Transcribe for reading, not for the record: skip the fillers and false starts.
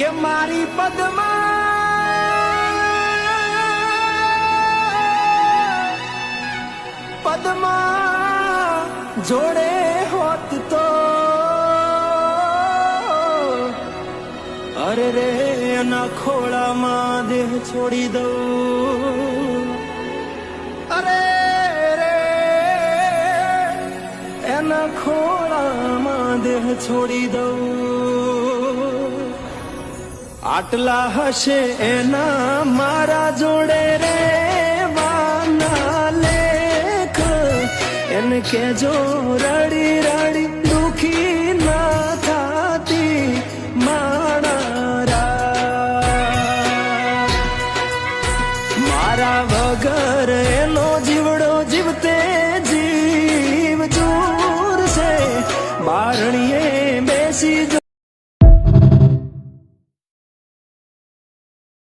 કે મારી પદમા જોડે હોત તો અરે રે એના ખોળામાં દેહ છોડી દઉં, અરે રે એના ખોળામાં દેહ છોડી દઉં. આટલા હશે એના મારા જોડે રે વાના લેખ, એને કેજો રડી